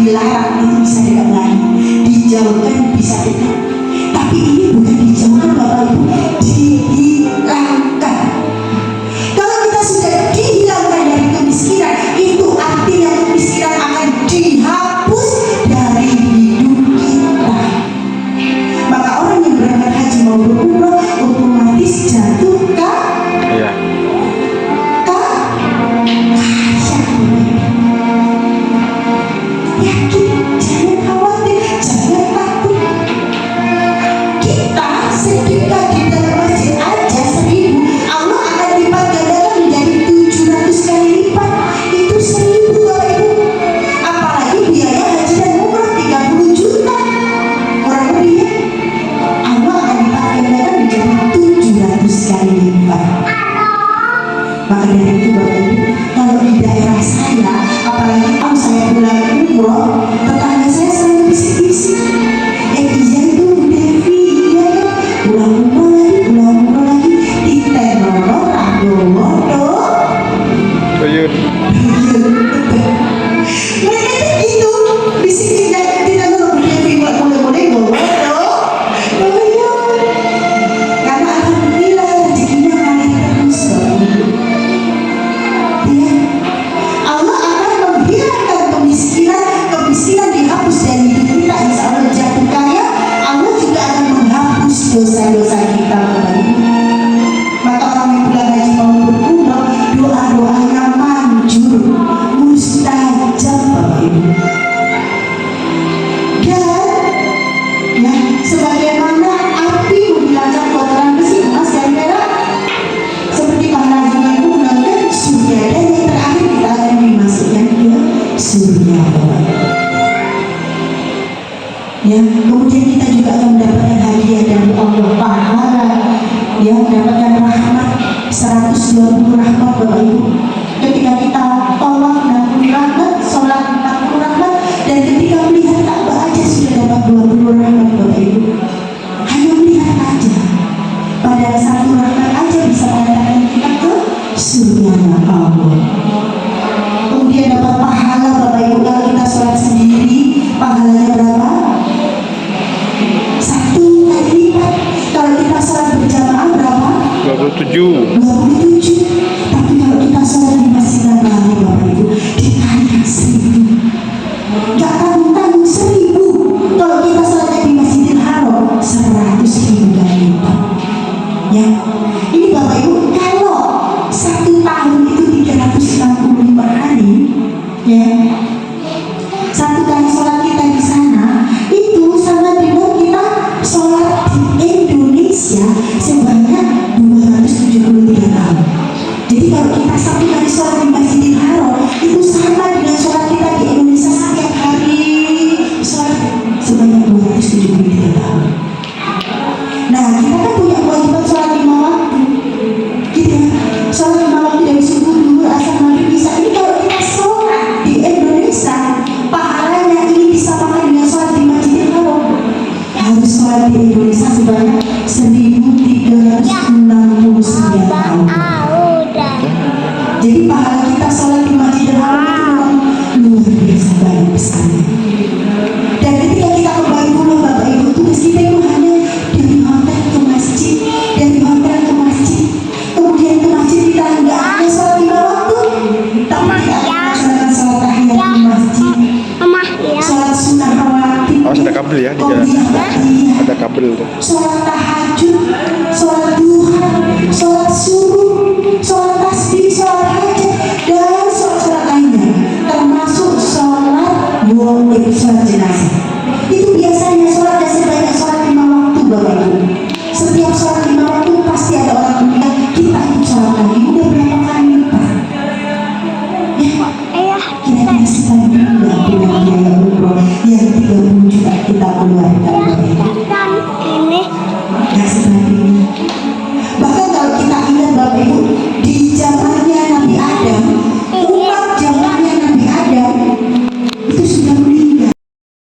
dilarang itu bisa dekat lagi, dijauhkan bisa dekat. Tapi ini bukan dijauhkan Bapak Ibu, dihilangkan. Kalau kita sudah dihilangkan dari kemiskinan, itu artinya kemiskinan akan dihapus dari hidup kita. Maka orang yang berangkat haji maupun umroh otomatis jatuh ke Iya. yakin, jangan khawatir, jangan takut. Kita sedekah di dalam masjid aja 1.000, Allah akan lipat gandakan menjadi 700 kali lipat. Itu 1.000 Bapak Ibu. Apalagi biaya haji dan umrah 30 juta. Orang berinya Allah akan lipat gandakan menjadi 700 kali lipat. Maka dari itu Bapak Ibu, kalau di daerah saya, apalagi kalau saya pulang umroh, tetangga saya selalu bisik-bisik, iya itu Devi, iya pulang umroh lagi, di Tenoro, Radowodo. Tuyul. Mereka tuh gitu, bisikin di Tenoro, Devi, mulai-mulai Gowodo. Karena alhamdulillah rezekinya ngalir terus Bapak Ibu. Ya, Allah akan menghilangkan kemiskinan dihapus dari hidup kita. Insya Allah jatuh kaya, Allah juga akan menghapus dosa-dosa kita Bapak Ibu. Maka orang yang pulang haji maupun umroh, doa-doanya manjur, mustajab Bapak Ibu. Dan ya, sebagaimana api menghilangkan kotoran besi, emas dan perak, seperti pahala haji yang menggunakan surga, dan yang terakhir kita akan dimasukkan ke surga Bapak Ibu. Ya, kemudian kita juga akan mendapatkan hadiah dari Allah, pahala, ya, mendapatkan rahmat 120 rahmat Bapak Ibu. Ketika kita tolak 60 rahmat, sholat 40 rahmat, dan ketika melihat Ka'bah aja sudah dapat 20 rahmat Bapak Ibu. Hanya melihat aja, pada satu rahmat aja bisa mengantarkan kita ke surga Allah. Kemudian dapat pahala Bapak Ibu, kalau kita sholat sendiri, pahalanya berapa? 1 kali lipat. Kalau kita sholat berjamaah berapa? 27. 27. Tapi kalau kita sholat di Masjid Nabawi Bapak Ibu, dikalikan 1.000. Gak tanggung-tanggung 1.000. Kalau kita sholatnya di Masjidil Haram 100.000 kali lipat. Ya, ini Bapak Ibu, kalau 1 tahun itu 365 hari, ya,